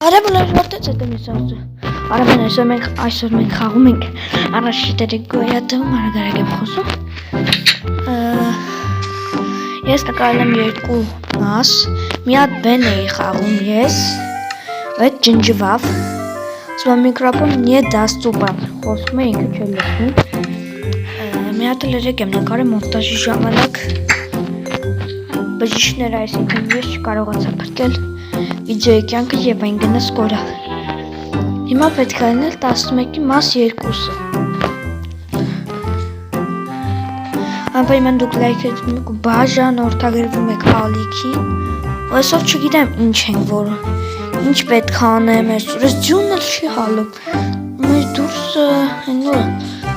Արևելը որտե՞ց է դեմից ասում։ Արևեն այսօր մենք խաղում ենք առաջիտերի գոյատում արագ եմ խոսում։ Ես նկարել եմ երկու մաս, մի հատ բեն էի խաղում ես, այդ ջնջվավ, ասում միկրոֆոն nie դաստուպան, խոսում է ինքը չէ լսում։ Մի հատ էլ երեք եմ նկարել մոնտաժի ժամանակ, բժիշկները այսինքն ես չկարողացա փրկել վիդեոյի կյանքը եւ այն գնաց կորավ։ Հիմա պետք է անել 11-ի մաս 2-ը։ Անպայման դուք լայքեք ու բաժան օրթագրվում եք ալիքին։ Այսօր չգիտեմ ինչ ենք որում, ինչ պետք է անեմ, այս ձյունն էլ չի հալում։ Մեր դուրսը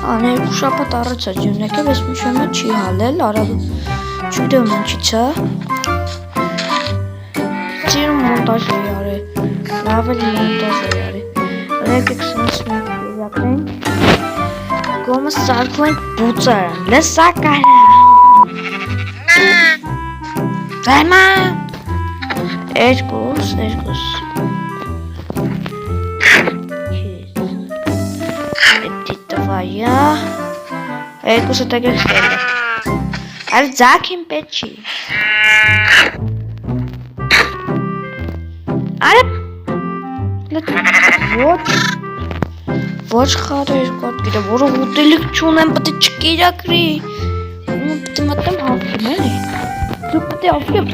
երկու շաբաթ առաջ է ձյուն եկել, բայց միշտ չի հալել, արագ չգիտեմ ինչից է։ Ձեր մոնտաժ է արել, լավ էլ մոնտաժ է արել։ Եկեք սենց մենք իրակրենք, գոմը սարկվում ենք բուծարան, լսակարան։ Դայմա, երկուս։ Էդի տվայա, երկուսը տագեք ստել է։ Այլ ձակ իմ պետ չի։ Արև, ոչ խարեր կոտ գիտը, որը ուտելիք չունեմ, պտի չկիրակրի։ Պտի մտեմ հապրում էլի, դու պտի ապրում։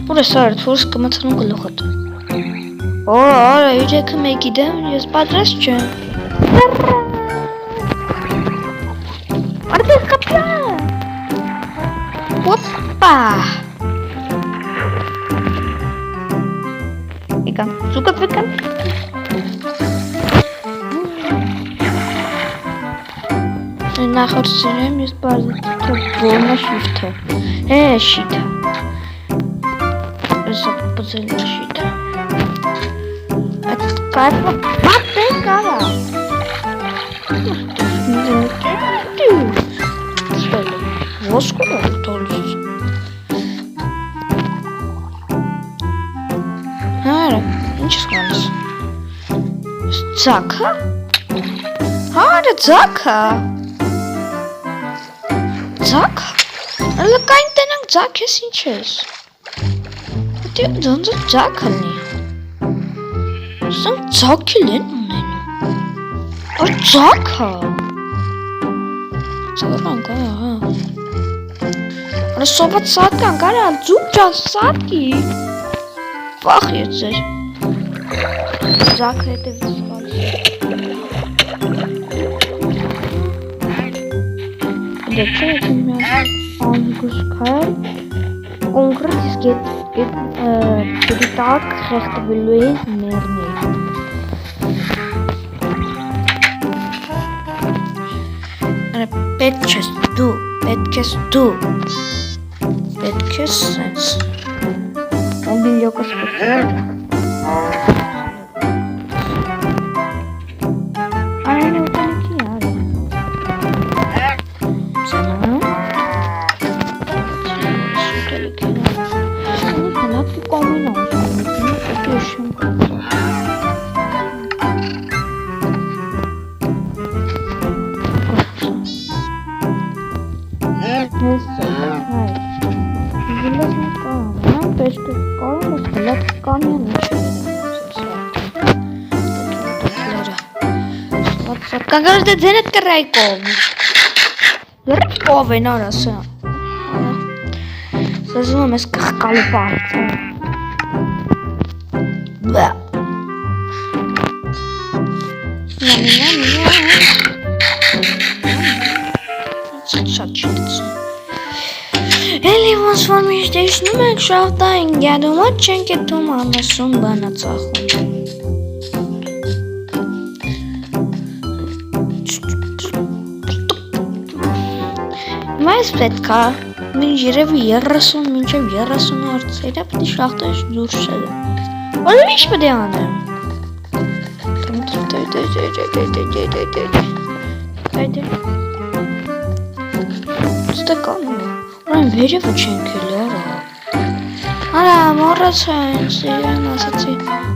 Ուր է սարդ, որս կմացանում գլուխատ։ Արա, իրեքը մեկի դեմ, ես պատրաստ չեմ։ Արդեն կապլա։ Ոպպա։ Եկան, զուգատ վեկան։ Նախորդ սիրեմ, ես բարդը որնա շիվթը։ Շիթը։ Սա պծել է շիթը։ Այդ կայպը պատ է կարա։ Ոսկուր է տոլից։ Հարը, ինչ ես կանես։ Ձակ հա? Հարը ձակ հա? Ձակ հա? Լկային տենանք ձակ ես ինչ ես։ Դի դոնձը ձակ հլնի։ Սանք ձակ էլ են ունենում։ Ար ձակ հա։ Ձական կարա հա։ Արա սոպատ սատկան կարա, ձուկ ճան սատկի։ Վախ եծեր։ Ձակը հետևից խալիս։ Դե չէ էտ միասն անգուս կայլ, կոնկրետ իսկ դի տակ խեղտվելու է ներներ։ Պետք ես դու, պետք ես սենց, մոբիլյոկս պետք Արեն ուտելիքի արը Սանա ուտելիքի Սանի հնատի կոմին անգում Պետք եշում Կանգարս դե ձենդ կռայի կով Կով են արասը Սազում եմ ես կխկալու պարդ Շատ չիծում Էլի ոնց որ միշտ իշնում եք շաղտային գյադում ատ չենք էտում անասում բանացախում Այս պետք է մինչ երևի 30 մինչև 30 հարցերը պետք է շախտայից դուրս չելը Որը ինչ պետք է անեմ Այդե դա կանում է։ Ուրեմն վերևը չենք էլի արա մոռացա սիրեմ ասացի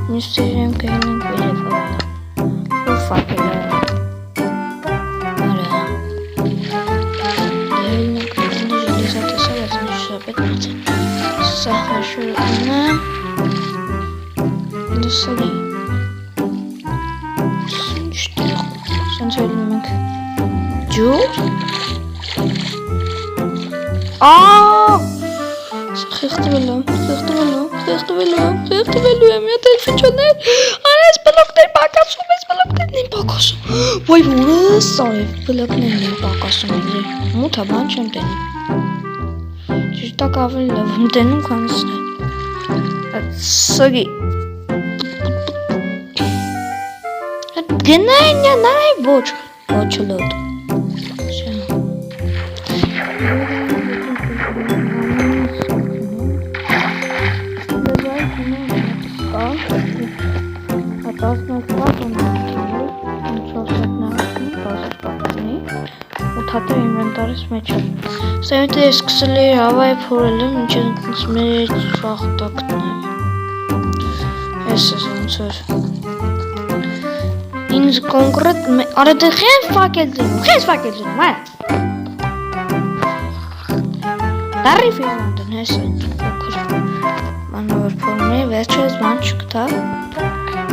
մյուս սիրեմ կայնենք վերևը ու ֆակել է արա դելնեք դիժելիզա տեսավ ասեն շապետ մացը սա հաշուրնա դուսալի սինչտեղ սենց էլում ենք ջուր Խեղդվելու եմ, եթե ֆիչոներ, այս բլոկներ պակասում, այս բլոկներն են պակասում, վայ որս սարև, բլոկներն են պակասում, մութա բան չեմ տենում, ճիշտակ ավելի լավ եմ տենում, քանս է, սոգի, գնային նայ ոչ լոտ, Հատը ինվենտարից մեջ է։ Սա եթե ես սկսել էի հավայ փորել եմ, ինչ ընկնց մեր շախտակն է։ Ես ես ոնց էր։ Ինձ կոնկրետ, արա դե խեն ֆակել դնում, այ։ Դարի ֆիլմանդն ես օքր։ Մանավոր փորն է, վերջերս բան չկտա։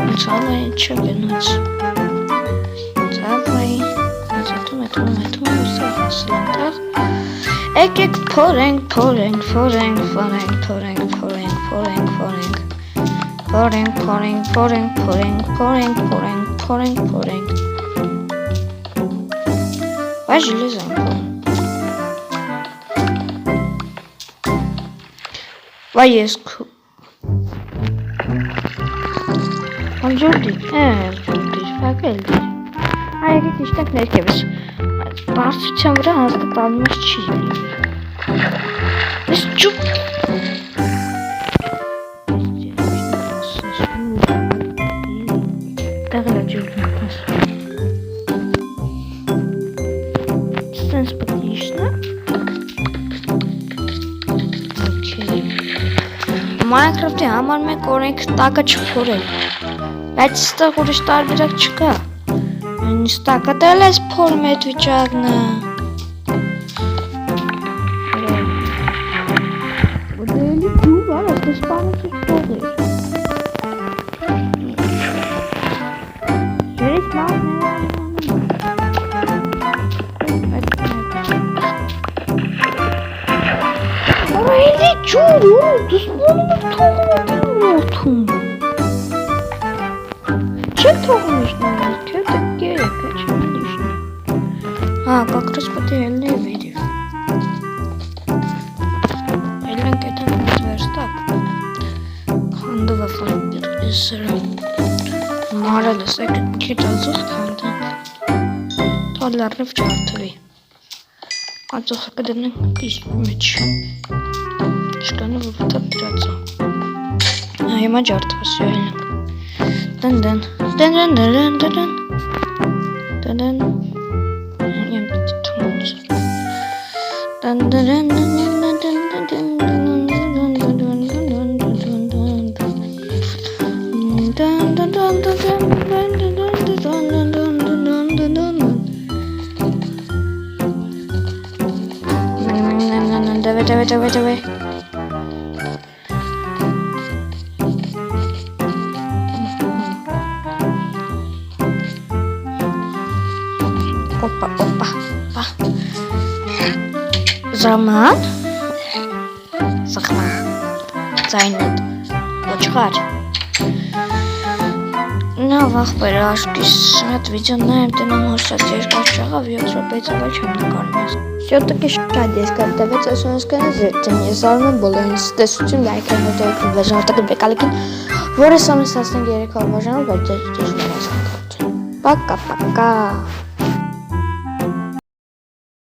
Ինձ հավայ ինչը գնաց։ Եկեք փորենք Վայ ժելեզան Վայ ես Ալջորդի, ֆակել դիր Այգետ իշտենք ներքևս Բարձության վրա հաստատալում ես չի լինի Ես ճուպ Տեղել է ջուրն Ստենց պտիշն է Minecraft-ի համար մեկ օրենք տակը չփորել Բայց ստեղ ուրիշ տարբերակ չկա Ստակը դել ես փորում էդ վիճակն է Դելի դու վար ես դες պանոց ես փողեր Ժերից մաղն է Արա էլի ջուր դուս բոնում ես թողում է դեն որդում Չեք թողում իշնան ես քյոտ как раз потеряли видео. Эленк это верстак. Хандова флагер исра. Мара да секрет китазух ханда. Тодлар в чартви. Азух каден письмич. Шкану в тапирацу. Ема жартва söyle. Дэн. Давай. Опа. Zaman Zaynet Ոչխար Նա վաղ բերաշկիս շատ վիճաննայեմ տնեմ հոշատ երկար չաղավ 7 րոպեից ավել չեմ նկարում ես Всё-таки շատ ես կարտավեց ասոնս կնազերծեմ ես արում եմ բոլորին ստեսություն լայքային նոտայքն վեժանատակը բեկալիքին որը սամիս 13 վաժանով բայց դեժնեմ ես կնկարություն Պակա